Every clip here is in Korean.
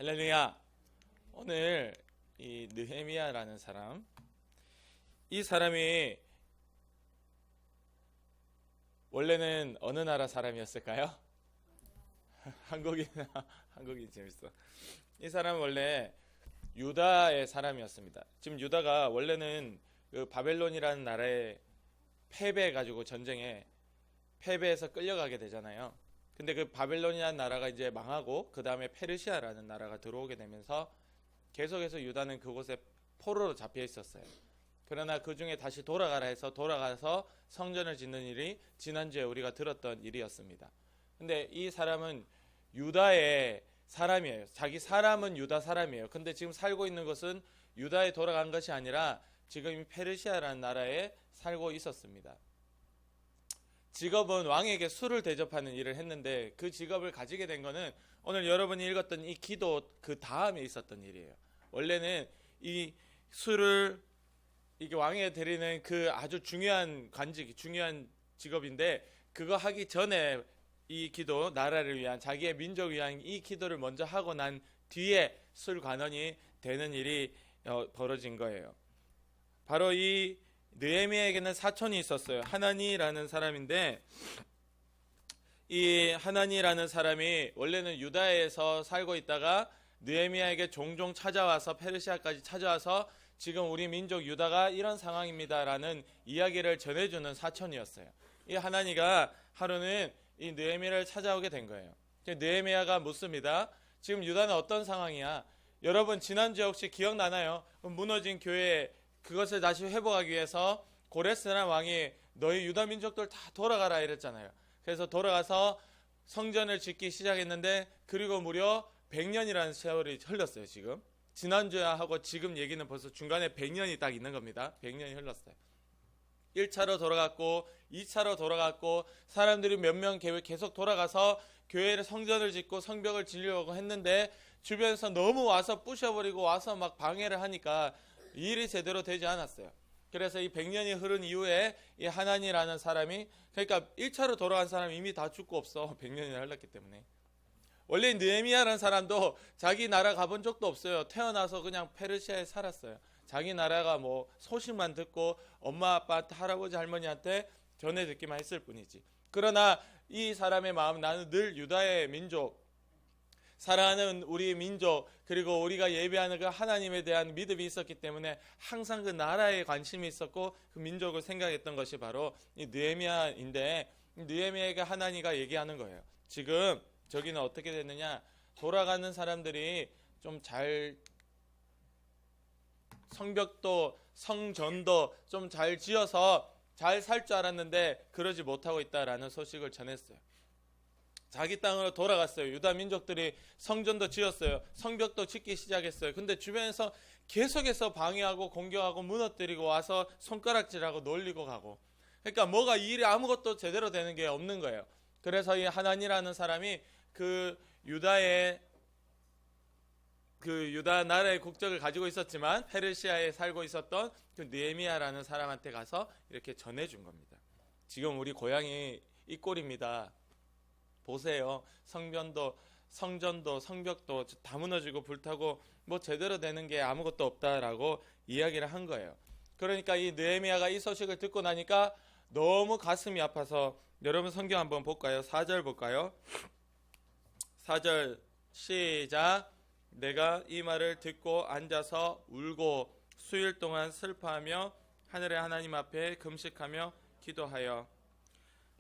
할렐루야. 오늘 이 느헤미야라는 사람, 이 사람이 원래는 어느 나라 사람이었을까요? 한국인 재밌어. 이 사람은 원래 유다의 사람이었습니다. 지금 유다가 원래는 그 바벨론이라는 나라에 패배해가지고 전쟁에 패배해서 끌려가게 되잖아요. 근데 그 바벨론이라는 나라가 이제 망하고 그 다음에 페르시아라는 나라가 들어오게 되면서 계속해서 유다는 그곳에 포로로 잡혀 있었어요. 그러나 그 중에 다시 돌아가라 해서 돌아가서 성전을 짓는 일이 지난주에 우리가 들었던 일이었습니다. 근데 이 사람은 유다의 사람이에요. 자기 사람은 유다 사람이에요. 근데 지금 살고 있는 것은 유다에 돌아간 것이 아니라 지금 페르시아라는 나라에 살고 있었습니다. 직업은 왕에게 술을 대접하는 일을 했는데 그 직업을 가지게 된 거는 오늘 여러분이 읽었던 이 기도 그 다음에 있었던 일이에요. 원래는 이 술을 이게 왕에게 드리는 그 아주 중요한 관직, 중요한 직업인데 그거 하기 전에 이 기도, 나라를 위한 자기의 민족을 위한 이 기도를 먼저 하고 난 뒤에 술 관원이 되는 일이 벌어진 거예요. 바로 이 느헤미야에게는 사촌이 있었어요. 하나니라는 사람인데 이 하나니라는 사람이 원래는 유다에서 살고 있다가 느헤미야에게 종종 찾아와서 페르시아까지 찾아와서 지금 우리 민족 유다가 이런 상황입니다라는 이야기를 전해주는 사촌이었어요. 이 하나니가 하루는 이 느헤미야를 찾아오게 된 거예요. 느헤미야가 묻습니다. 지금 유다는 어떤 상황이야? 여러분 지난주에 혹시 기억나나요? 무너진 교회 그것을 다시 회복하기 위해서 고레스라는 왕이 너희 유다 민족들 다 돌아가라 이랬잖아요. 그래서 돌아가서 성전을 짓기 시작했는데 그리고 무려 100년이라는 세월이 흘렀어요. 지금 지난주에 하고 지금 얘기는 벌써 중간에 100년이 딱 있는 겁니다. 100년이 흘렀어요. 1차로 돌아갔고 2차로 돌아갔고 사람들이 몇 명 계속 돌아가서 교회를 성전을 짓고 성벽을 지으려고 했는데 주변에서 너무 와서 부셔버리고 와서 막 방해를 하니까 일이 제대로 되지 않았어요. 그래서 이 100년이 흐른 이후에 이 하나니라는 사람이 그러니까 1차로 돌아간 사람이 이미 다 죽고 없어. 100년이 흘렀기 때문에. 원래 느헤미야라는 사람도 자기 나라 가본 적도 없어요. 태어나서 그냥 페르시아에 살았어요. 자기 나라가 뭐 소식만 듣고 엄마 아빠한테 할아버지 할머니한테 전해 듣기만 했을 뿐이지. 그러나 이 사람의 마음 나는 늘 유다의 민족 사랑하는 우리 민족 그리고 우리가 예배하는 그 하나님에 대한 믿음이 있었기 때문에 항상 그 나라에 관심이 있었고 그 민족을 생각했던 것이 바로 이 느헤미야인데 느헤미야에게 하나니가 얘기하는 거예요. 지금 저기는 어떻게 됐느냐? 돌아가는 사람들이 좀 잘 성벽도 성전도 좀 잘 지어서 잘 살 줄 알았는데 그러지 못하고 있다라는 소식을 전했어요. 자기 땅으로 돌아갔어요. 유다 민족들이 성전도 지었어요. 성벽도 짓기 시작했어요. 근데 주변에서 계속해서 방해하고 공격하고 무너뜨리고 와서 손가락질하고 놀리고 가고. 그러니까 뭐가 일이 아무것도 제대로 되는 게 없는 거예요. 그래서 이 하나니라는 사람이 그 유다 나라의 국적을 가지고 있었지만 페르시아에 살고 있었던 그 느헤미야라는 사람한테 가서 이렇게 전해준 겁니다. 지금 우리 고향이 이 꼴입니다. 보세요. 성전도 성벽도 다 무너지고 불타고 뭐 제대로 되는 게 아무것도 없다라고 이야기를 한 거예요. 그러니까 이 느헤미야가 이 소식을 듣고 나니까 너무 가슴이 아파서 여러분 성경 한번 볼까요? 4절 볼까요? 4절 시작. 내가 이 말을 듣고 앉아서 울고 수일 동안 슬퍼하며 하늘의 하나님 앞에 금식하며 기도하여.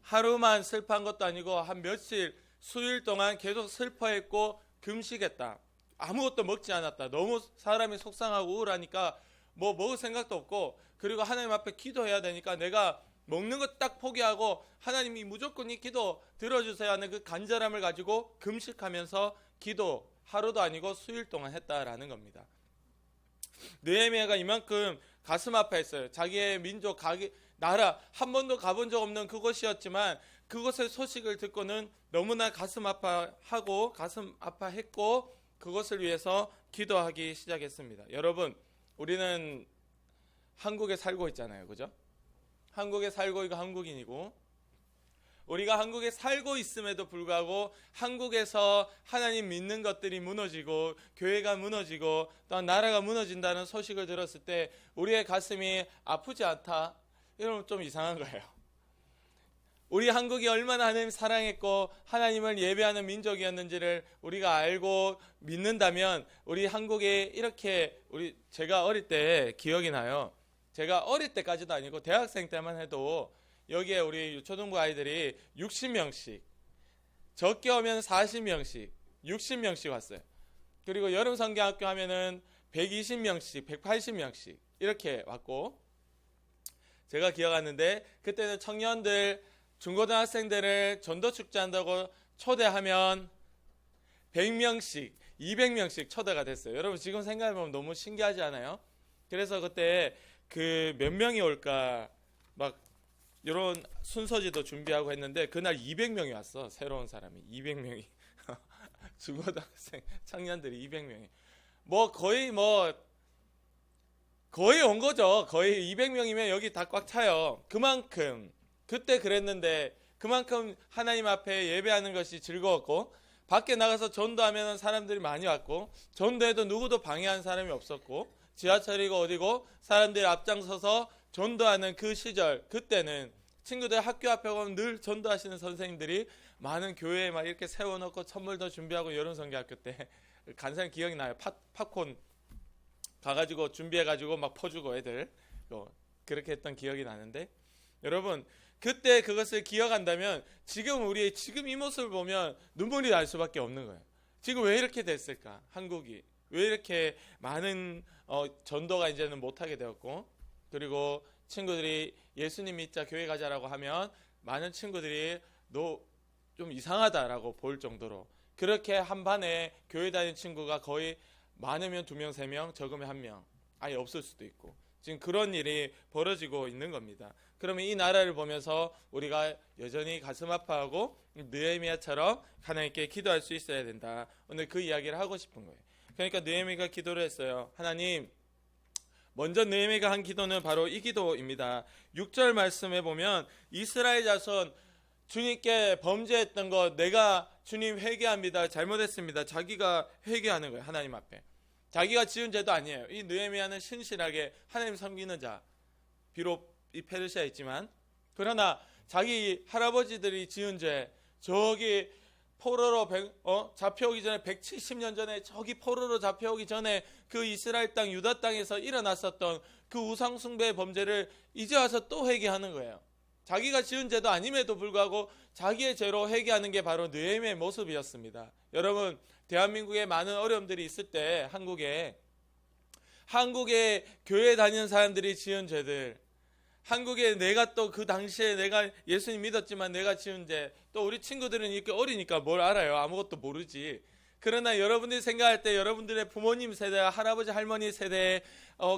하루만 슬퍼한 것도 아니고 한 며칠 수일 동안 계속 슬퍼했고 금식했다. 아무것도 먹지 않았다. 너무 사람이 속상하고 우울하니까 뭐 먹을 생각도 없고 그리고 하나님 앞에 기도해야 되니까 내가 먹는 것 딱 포기하고 하나님이 무조건 이 기도 들어주세요 하는 그 간절함을 가지고 금식하면서 기도 하루도 아니고 수일 동안 했다라는 겁니다. 느헤미야가 이만큼 가슴 아파했어요. 자기의 민족 나라 한 번도 가본 적 없는 그곳이었지만 그곳의 소식을 듣고는 너무나 가슴 아파했고 그것을 위해서 기도하기 시작했습니다. 여러분 우리는 한국에 살고 있잖아요. 그죠? 한국에 살고 있고 한국인이고 우리가 한국에 살고 있음에도 불구하고 한국에서 하나님 믿는 것들이 무너지고 교회가 무너지고 또 나라가 무너진다는 소식을 들었을 때 우리의 가슴이 아프지 않다? 이러면 좀 이상한 거예요. 우리 한국이 얼마나 하나님 사랑했고 하나님을 예배하는 민족이었는지를 우리가 알고 믿는다면 우리 한국에 이렇게 제가 어릴 때 기억이 나요. 제가 어릴 때까지도 아니고 대학생 때만 해도 여기에 우리 유초등부 아이들이 60명씩 적게 오면 40명씩 60명씩 왔어요. 그리고 여름 성경학교 하면은 120명씩 180명씩 이렇게 왔고, 제가 기억하는데 그때는 청년들 중고등학생들을 전도축제 한다고 초대하면 100명씩 200명씩 초대가 됐어요. 여러분 지금 생각해보면 너무 신기하지 않아요? 그래서 그때 그 몇 명이 올까 막 이런 순서지도 준비하고 했는데 그날 200명이 왔어. 새로운 사람이 200명이 중고등학생 청년들이 200명이 거의 온 거죠. 거의 200명이면 여기 다 꽉 차요. 그만큼 그때 그랬는데 그만큼 하나님 앞에 예배하는 것이 즐거웠고, 밖에 나가서 전도하면 사람들이 많이 왔고, 전도해도 누구도 방해하는 사람이 없었고, 지하철이고 어디고 사람들이 앞장서서 전도하는 그 시절, 그때는 친구들 학교 앞에 가면 늘 전도하시는 선생님들이 많은 교회에 막 이렇게 세워놓고 선물도 준비하고, 여름 성경학교 때 간단히 기억이 나요. 팝콘 가가지고 준비해가지고 막 퍼주고 애들 그렇게 했던 기억이 나는데, 여러분 그때 그것을 기억한다면 지금 이 모습을 보면 눈물이 날 수밖에 없는 거예요. 지금 왜 이렇게 됐을까? 한국이 왜 이렇게 많은 전도가 이제는 못하게 되었고, 그리고 친구들이 예수님 믿자 교회 가자라고 하면 많은 친구들이 너 좀 이상하다라고 볼 정도로, 그렇게 한 반에 교회 다니는 친구가 거의 많으면 2명, 3명, 적으면 1명, 아예 없을 수도 있고, 지금 그런 일이 벌어지고 있는 겁니다. 그러면 이 나라를 보면서 우리가 여전히 가슴 아파하고 느헤미야처럼 하나님께 기도할 수 있어야 된다. 오늘 그 이야기를 하고 싶은 거예요. 그러니까 느헤미야가 기도를 했어요. 하나님, 먼저 느헤미야가 한 기도는 바로 이 기도입니다. 6절 말씀에 보면 이스라엘 자손 주님께 범죄했던 것 내가 주님 회개합니다. 잘못했습니다. 자기가 회개하는 거예요. 하나님 앞에. 자기가 지은 죄도 아니에요. 이 느헤미야는 신실하게 하나님 섬기는 자, 비록 이 페르시아에 있지만, 그러나 자기 할아버지들이 지은 죄, 저기 포로로 잡혀오기 전에 170년 전에 저기 포로로 잡혀오기 전에 그 이스라엘 땅 유다 땅에서 일어났었던 그 우상 숭배의 범죄를 이제 와서 또 회개하는 거예요. 자기가 지은 죄도 아님에도 불구하고 자기의 죄로 회개하는 게 바로 느헤미야의 모습이었습니다. 여러분, 대한민국에 많은 어려움들이 있을 때 한국에 교회 다니는 사람들이 지은 죄들, 한국에 내가 또 그 당시에 내가 예수님 믿었지만 내가 지은 죄, 또 우리 친구들은 이렇게 어리니까 뭘 알아요? 아무것도 모르지. 그러나 여러분들이 생각할 때 여러분들의 부모님 세대, 할아버지 할머니 세대에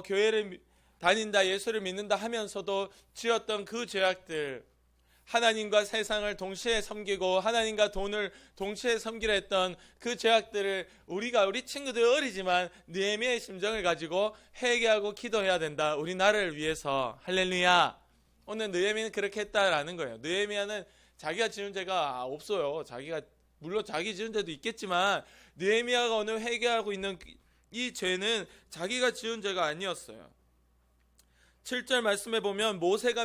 교회를 다닌다, 예수를 믿는다 하면서도 지었던 그 죄악들, 하나님과 세상을 동시에 섬기고 하나님과 돈을 동시에 섬기려 했던 그 죄악들을 우리 친구들 어리지만 느헤미야의 심정을 가지고 회개하고 기도해야 된다. 우리 나라를 위해서. 할렐루야. 오늘 느헤미야는 그렇게 했다라는 거예요. 느헤미야는 자기가 지은 죄가 없어요. 물론 자기 지은 죄도 있겠지만 느헤미야가 오늘 회개하고 있는 이 죄는 자기가 지은 죄가 아니었어요. 7절 말씀에 보면 모세가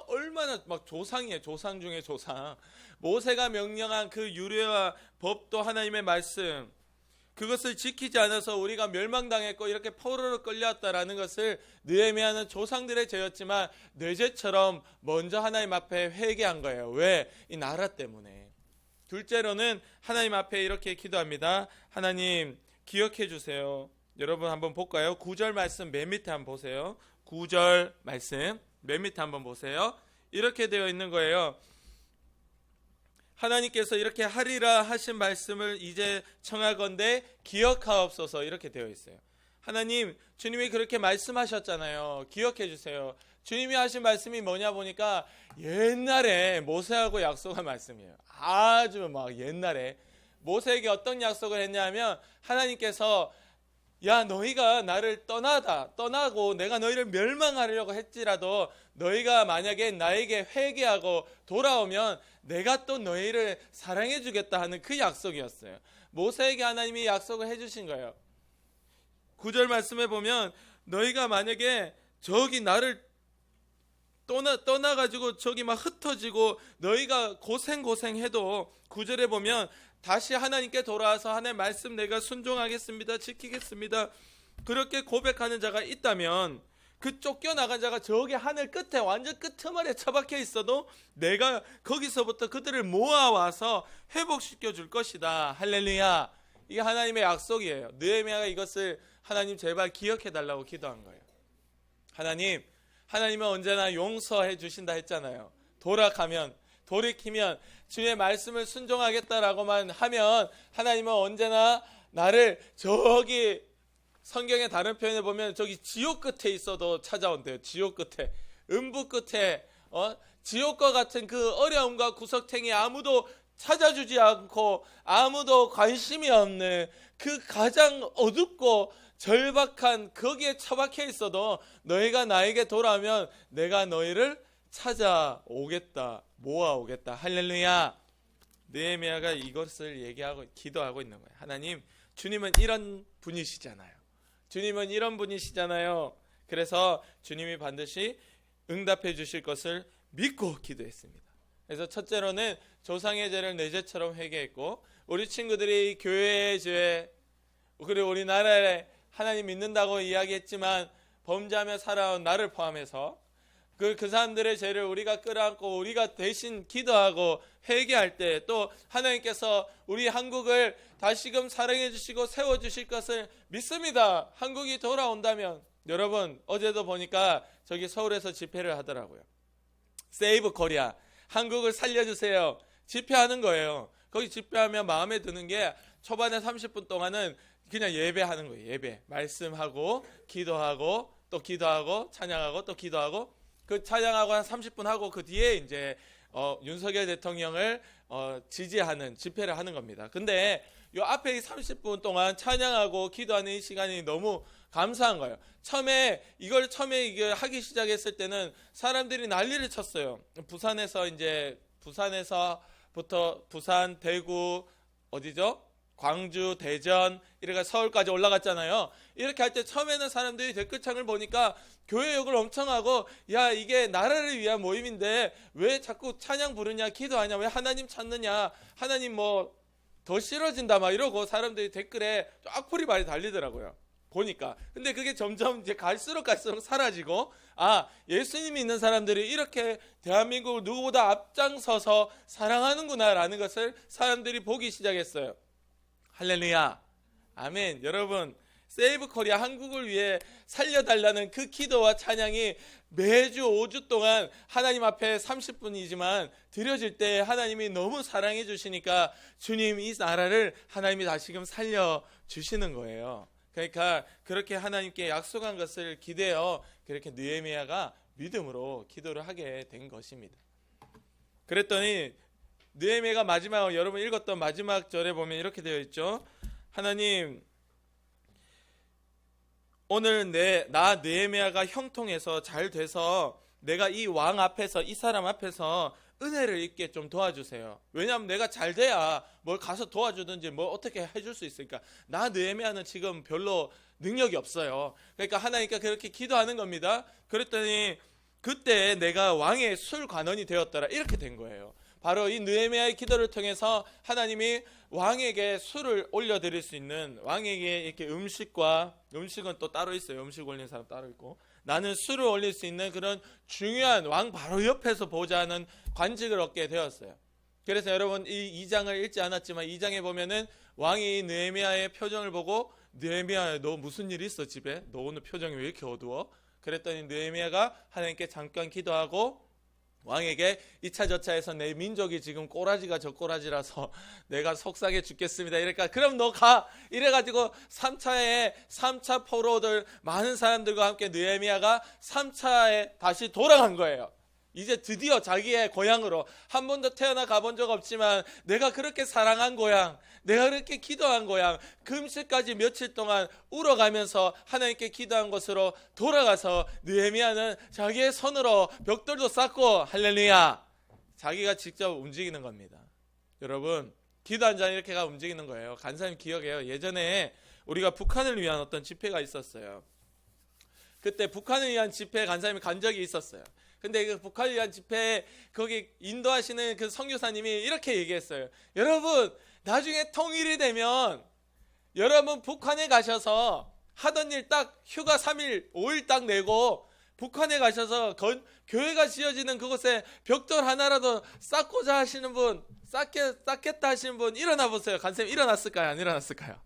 얼마나 막 조상이에요. 조상 중에 조상. 모세가 명령한 그 율례와 법도 하나님의 말씀, 그것을 지키지 않아서 우리가 멸망당했고 이렇게 포로로 끌려왔다라는 것을 느헤미야는 조상들의 죄였지만 내 죄처럼 먼저 하나님 앞에 회개한 거예요. 왜? 이 나라 때문에. 둘째로는 하나님 앞에 이렇게 기도합니다. 하나님 기억해 주세요. 여러분 한번 볼까요? 9절 말씀 맨 밑에 한번 보세요. 9절 말씀 맨 밑에 한번 보세요. 이렇게 되어 있는 거예요. 하나님께서 이렇게 하리라 하신 말씀을 이제 청하건대 기억하옵소서, 이렇게 되어 있어요. 하나님, 주님이 그렇게 말씀하셨잖아요. 기억해 주세요. 주님이 하신 말씀이 뭐냐 보니까 옛날에 모세하고 약속한 말씀이에요. 아주 막 옛날에 모세에게 어떤 약속을 했냐면, 하나님께서 야, 너희가 나를 떠나고 내가 너희를 멸망하려고 했지라도 너희가 만약에 나에게 회개하고 돌아오면 내가 또 너희를 사랑해 주겠다 하는 그 약속이었어요. 모세에게 하나님이 약속을 해주신 거예요. 9절 말씀에 보면 너희가 만약에 저기 나를 떠나가지고 저기 막 흩어지고 너희가 고생해도 9절에 보면 다시 하나님께 돌아와서 하나님 말씀 내가 순종하겠습니다, 지키겠습니다, 그렇게 고백하는 자가 있다면 그 쫓겨나간 자가 저기 하늘 끝에 완전 끄트머리에 처박혀 있어도 내가 거기서부터 그들을 모아와서 회복시켜 줄 것이다. 할렐루야. 이게 하나님의 약속이에요. 느헤미야가 이것을 하나님 제발 기억해 달라고 기도한 거예요. 하나님은 언제나 용서해 주신다 했잖아요. 돌이키면 주의 말씀을 순종하겠다라고만 하면 하나님은 언제나 나를 저기 성경의 다른 표현에 보면 저기 지옥 끝에 있어도 찾아온대요. 지옥 끝에, 음부 끝에, 지옥과 같은 그 어려움과 구석탱이 아무도 찾아주지 않고 아무도 관심이 없는 그 가장 어둡고 절박한 거기에 처박혀 있어도 너희가 나에게 돌아오면 내가 너희를 찾아오겠다, 모아오겠다. 할렐루야. 느헤미야가 이것을 얘기하고 기도하고 있는 거예요. 하나님, 주님은 이런 분이시잖아요. 그래서 주님이 반드시 응답해 주실 것을 믿고 기도했습니다. 그래서 첫째로는 조상의 죄를 내 죄처럼 회개했고, 우리 친구들이 교회의 죄, 그리고 우리나라에 하나님 믿는다고 이야기했지만 범죄하며 살아온 나를 포함해서 그 사람들의 죄를 우리가 끌어안고 우리가 대신 기도하고 회개할 때 또 하나님께서 우리 한국을 다시금 사랑해 주시고 세워 주실 것을 믿습니다. 한국이 돌아온다면, 여러분 어제도 보니까 저기 서울에서 집회를 하더라고요. 세이브 코리아, 한국을 살려주세요 집회하는 거예요. 거기 집회하면 마음에 드는 게 초반에 30분 동안은 그냥 예배하는 거예요. 예배, 말씀하고 기도하고 또 기도하고 찬양하고 또 기도하고, 그 찬양하고 한 30분 하고 그 뒤에 이제 윤석열 대통령을 지지하는 집회를 하는 겁니다. 근데 요 앞에 이 30분 동안 찬양하고 기도하는 이 시간이 너무 감사한 거예요. 처음에 이걸 하기 시작했을 때는 사람들이 난리를 쳤어요. 부산에서부터 부산, 대구, 어디죠? 광주, 대전, 이렇게 서울까지 올라갔잖아요. 이렇게 할 때 처음에는 사람들이 댓글창을 보니까 교회 욕을 엄청 하고, 야, 이게 나라를 위한 모임인데 왜 자꾸 찬양 부르냐, 기도하냐, 왜 하나님 찾느냐, 하나님 뭐 더 싫어진다 막 이러고 사람들이 댓글에 악플이 많이 달리더라고요. 보니까. 근데 그게 점점 이제 갈수록 사라지고, 예수님이 있는 사람들이 이렇게 대한민국을 누구보다 앞장서서 사랑하는구나라는 것을 사람들이 보기 시작했어요. 할렐루야. 아멘. 여러분, 세이브 코리아, 한국을 위해 살려달라는 그 기도와 찬양이 매주 5주 동안 하나님 앞에 30분이지만 드려질 때 하나님이 너무 사랑해 주시니까 주님 이 나라를 하나님이 다시금 살려주시는 거예요. 그러니까 그렇게 하나님께 약속한 것을 기대어 그렇게 느헤미야가 믿음으로 기도를 하게 된 것입니다. 그랬더니 느헤미야가 마지막, 여러분 읽었던 마지막 절에 보면 이렇게 되어 있죠. 하나님, 오늘 나 느헤미야가 형통해서 잘 돼서 내가 이 왕 앞에서, 이 사람 앞에서 은혜를 입게 좀 도와주세요. 왜냐하면 내가 잘 돼야 뭘 가서 도와주든지 뭐 어떻게 해줄 수 있으니까. 나 느헤미야는 지금 별로 능력이 없어요. 그러니까 하나님께 그렇게 기도하는 겁니다. 그랬더니 그때 내가 왕의 술관원이 되었더라, 이렇게 된 거예요. 바로 이 느헤미야의 기도를 통해서 하나님이 왕에게 술을 올려드릴 수 있는, 왕에게 이렇게 음식은 또 따로 있어요. 음식 올리는 사람 따로 있고, 나는 술을 올릴 수 있는 그런 중요한 왕 바로 옆에서 보자 하는 관직을 얻게 되었어요. 그래서 여러분 이 2장을 읽지 않았지만 2장에 보면은 왕이 느헤미야의 표정을 보고, 느헤미야 너 무슨 일 있어 집에? 너 오늘 표정이 왜 이렇게 어두워? 그랬더니 느헤미야가 하나님께 잠깐 기도하고 왕에게 이차 저차해서 내 민족이 지금 꼬라지가 저 꼬라지라서 내가 속상해 죽겠습니다. 이러니까 그럼 너 가. 이래가지고 3차 포로들 많은 사람들과 함께 느헤미야가 3차에 다시 돌아간 거예요. 이제 드디어 자기의 고향으로 한 번도 태어나 가본 적 없지만 내가 그렇게 사랑한 고향, 내가 그렇게 기도한 고향, 금식까지 며칠 동안 울어가면서 하나님께 기도한 곳으로 돌아가서 느헤미야는 자기의 손으로 벽돌도 쌓고 할렐루야 자기가 직접 움직이는 겁니다. 여러분 기도한 자는 이렇게가 움직이는 거예요. 간사님 기억해요. 예전에 우리가 북한을 위한 어떤 집회가 있었어요. 그때 북한을 위한 집회에 간사님이 간 적이 있었어요. 근데 그 북한을 위한 집회에 거기 인도하시는 그 선교사님이 이렇게 얘기했어요. 여러분 나중에 통일이 되면 여러분 북한에 가셔서 하던 일 딱 휴가 3일 5일 딱 내고 북한에 가셔서 교회가 지어지는 그곳에 벽돌 하나라도 쌓고자 하시는 분, 쌓겠다 하시는 분 일어나 보세요. 간사님 일어났을까요? 안 일어났을까요?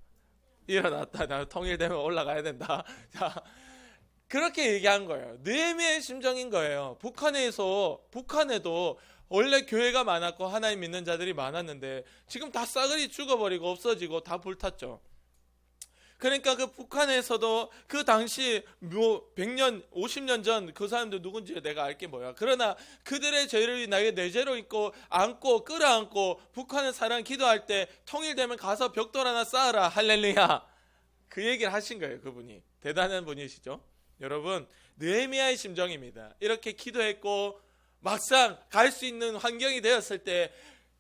일어났다. 나 통일되면 올라가야 된다. 자, 그렇게 얘기한 거예요. 느헤미야의 심정인 거예요. 북한에도 원래 교회가 많았고 하나님 믿는 자들이 많았는데 지금 다 싸그리 죽어버리고 없어지고 다 불탔죠. 그러니까 그 북한에서도 그 당시 100년 50년 전 그 사람들 누군지 내가 알게 뭐야. 그러나 그들의 죄를 나에게 내 죄로 안고 끌어안고 북한을 사랑 기도할 때 통일되면 가서 벽돌 하나 쌓아라 할렐루야 그 얘기를 하신 거예요. 그분이 대단한 분이시죠. 여러분 느헤미야의 심정입니다. 이렇게 기도했고 막상 갈 수 있는 환경이 되었을 때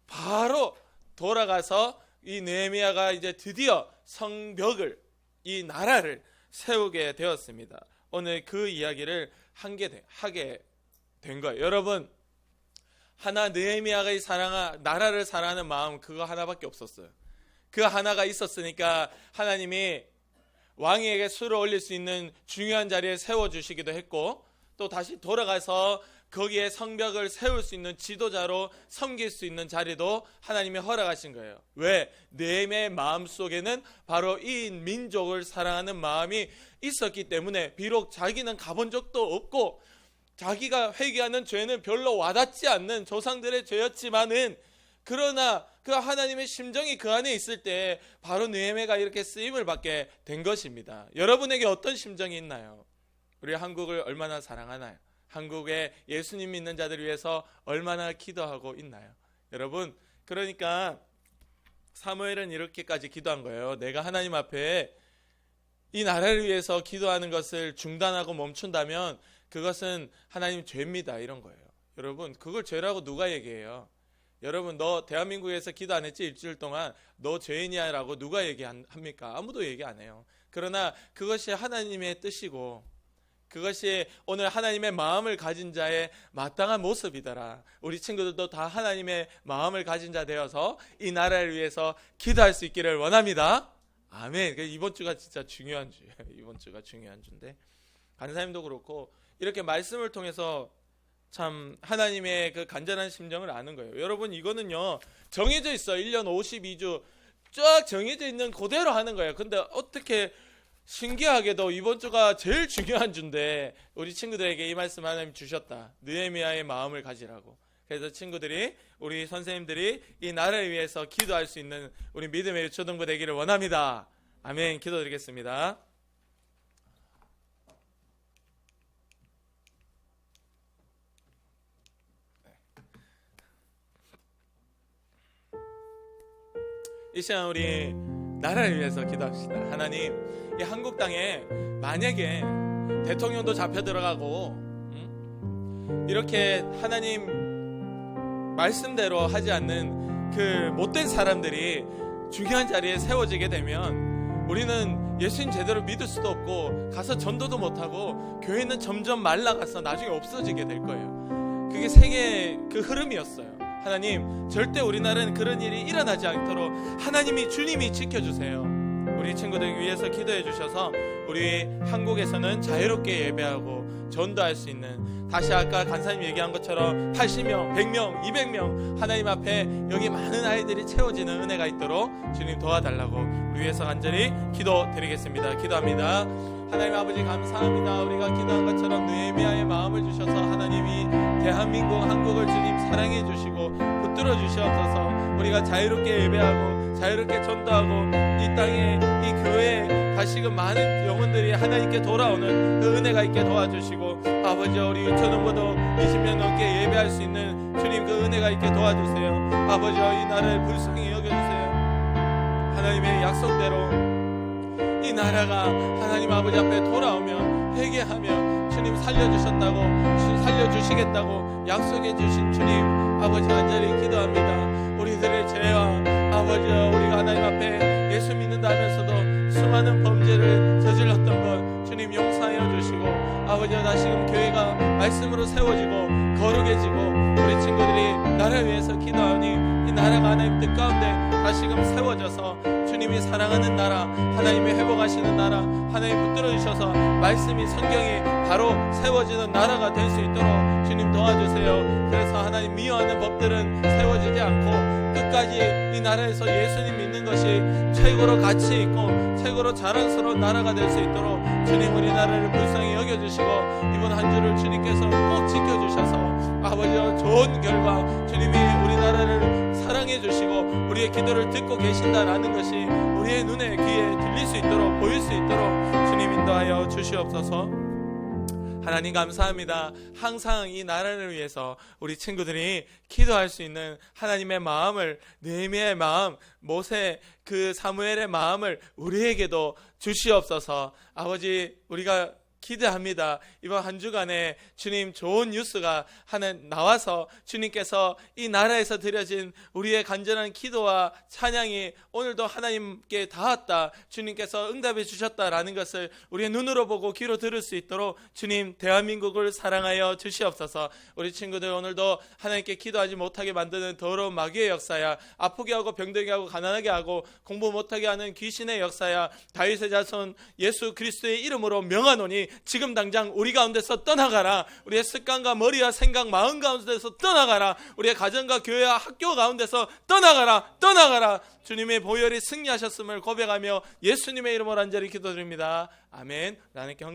바로 돌아가서 이 느헤미야가 이제 드디어 성벽을 이 나라를 세우게 되었습니다. 오늘 그 이야기를 하게 된 거예요. 여러분 하나 느헤미야가 나라를 사랑하는 마음 그거 하나밖에 없었어요. 그 하나가 있었으니까 하나님이 왕에게 술을 올릴 수 있는 중요한 자리에 세워주시기도 했고 또 다시 돌아가서 거기에 성벽을 세울 수 있는 지도자로 섬길 수 있는 자리도 하나님이 허락하신 거예요. 왜? 느헤미야의 마음속에는 바로 이 민족을 사랑하는 마음이 있었기 때문에 비록 자기는 가본 적도 없고 자기가 회개하는 죄는 별로 와닿지 않는 조상들의 죄였지만은 그러나 그 하나님의 심정이 그 안에 있을 때 바로 느헤미야가 이렇게 쓰임을 받게 된 것입니다. 여러분에게 어떤 심정이 있나요? 우리 한국을 얼마나 사랑하나요? 한국의 예수님 믿는 자들을 위해서 얼마나 기도하고 있나요? 여러분 그러니까 사무엘은 이렇게까지 기도한 거예요. 내가 하나님 앞에 이 나라를 위해서 기도하는 것을 중단하고 멈춘다면 그것은 하나님 죄입니다 이런 거예요. 여러분 그걸 죄라고 누가 얘기해요? 여러분 너 대한민국에서 기도 안 했지 일주일 동안 너 죄인이야 라고 누가 얘기합니까? 아무도 얘기 안 해요. 그러나 그것이 하나님의 뜻이고 그것이 오늘 하나님의 마음을 가진 자의 마땅한 모습이더라. 우리 친구들도 다 하나님의 마음을 가진 자 되어서 이 나라를 위해서 기도할 수 있기를 원합니다. 아멘. 이번 주가 진짜 중요한 주예요. 이번 주가 중요한 주인데 간사님도 그렇고 이렇게 말씀을 통해서 참 하나님의 그 간절한 심정을 아는 거예요. 여러분 이거는요 정해져 있어요. 1년 52주 쫙 정해져 있는 그대로 하는 거예요. 근데 어떻게 신기하게도 이번 주가 제일 중요한 주인데 우리 친구들에게 이 말씀 하나님 주셨다. 느헤미야의 마음을 가지라고. 그래서 친구들이 우리 선생님들이 이 나라를 위해서 기도할 수 있는 우리 믿음의 유초등부 되기를 원합니다. 아멘. 기도드리겠습니다. 이 시간 우리 나라를 위해서 기도합시다. 하나님 이 한국 땅에 만약에 대통령도 잡혀 들어가고 이렇게 하나님 말씀대로 하지 않는 그 못된 사람들이 중요한 자리에 세워지게 되면 우리는 예수님 제대로 믿을 수도 없고 가서 전도도 못하고 교회는 점점 말라가서 나중에 없어지게 될 거예요. 그게 세계의 그 흐름이었어요. 하나님 절대 우리나라는 그런 일이 일어나지 않도록 하나님이 주님이 지켜주세요. 우리 친구들 위해서 기도해 주셔서 우리 한국에서는 자유롭게 예배하고 전도할 수 있는 다시 아까 간사님 얘기한 것처럼 80명, 100명, 200명 하나님 앞에 여기 많은 아이들이 채워지는 은혜가 있도록 주님 도와달라고 우리 위해서 간절히 기도드리겠습니다. 기도합니다. 하나님 아버지 감사합니다. 우리가 기도한 것처럼 느헤미야의 마음을 주셔서 하나님이 대한민국 한국을 주님 사랑해 주시고 붙들어 주시옵소서. 우리가 자유롭게 예배하고 자유롭게 전도하고 이 땅에 이 교회에 다시금 많은 영혼들이 하나님께 돌아오는 그 은혜가 있게 도와주시고 아버지 우리 유천원보도 20년 넘게 예배할 수 있는 주님 그 은혜가 있게 도와주세요. 아버지 이 나라를 불쌍히 여겨주세요. 하나님의 약속대로 이 나라가 하나님 아버지 앞에 돌아오며 회개하며 주님 살려주셨다고 살려주시겠다고 약속해 주신 주님 아버지 간절히 기도합니다. 우리들의 죄와 아버지 우리가 하나님 앞에 예수 믿는다 하면서도 수많은 범죄를 저질렀던 것 주님 용서하여 주시고 아버지 다시금 교회가 말씀으로 세워지고 거룩해지고 우리 친구들이 나라를 위해서 기도하니 이 나라가 하나님 뜻 가운데 다시금 세워져서 주님이 사랑하는 나라 하나님이 회복하시는 나라 하나님 붙들어 주셔서 말씀이 성경이 바로 세워지는 나라가 될 수 있도록 주님 도와주세요. 그래서 하나님 미워하는 법들은 세워지지 않고 끝까지 이 나라에서 예수님 믿는 것이 최고로 가치 있고 최고로 자랑스러운 나라가 될 수 있도록 주님 우리나라를 불쌍히 여겨주시고 이번 한 주를 주님께서 꼭 지켜주셔서 아버지 좋은 결과 주님이 우리나라를 사랑해 주시고 우리의 기도를 듣고 계신다라는 것이 우리의 눈에 귀에 들릴 수 있도록 보일 수 있도록 주님 인도하여 주시옵소서. 하나님 감사합니다. 항상 이 나라를 위해서 우리 친구들이 기도할 수 있는 하나님의 마음을 느헤미야의 마음 모세 그 사무엘의 마음을 우리에게도 주시옵소서. 아버지 우리가 기대합니다. 이번 한 주간에 주님 좋은 뉴스가 하나 나와서 주님께서 이 나라에서 드려진 우리의 간절한 기도와 찬양이 오늘도 하나님께 닿았다. 주님께서 응답해 주셨다라는 것을 우리의 눈으로 보고 귀로 들을 수 있도록 주님 대한민국을 사랑하여 주시옵소서. 우리 친구들 오늘도 하나님께 기도하지 못하게 만드는 더러운 마귀의 역사야 아프게 하고 병들게 하고 가난하게 하고 공부 못하게 하는 귀신의 역사야 다윗의 자손 예수 그리스도의 이름으로 명하노니 지금 당장 우리 가운데서 떠나가라. 우리의 습관과 머리와 생각 마음 가운데서 떠나가라. 우리의 가정과 교회와 학교 가운데서 떠나가라. 주님의 보혈이 승리하셨음을 고백하며 예수님의 이름으로 간절히 기도드립니다. 아멘.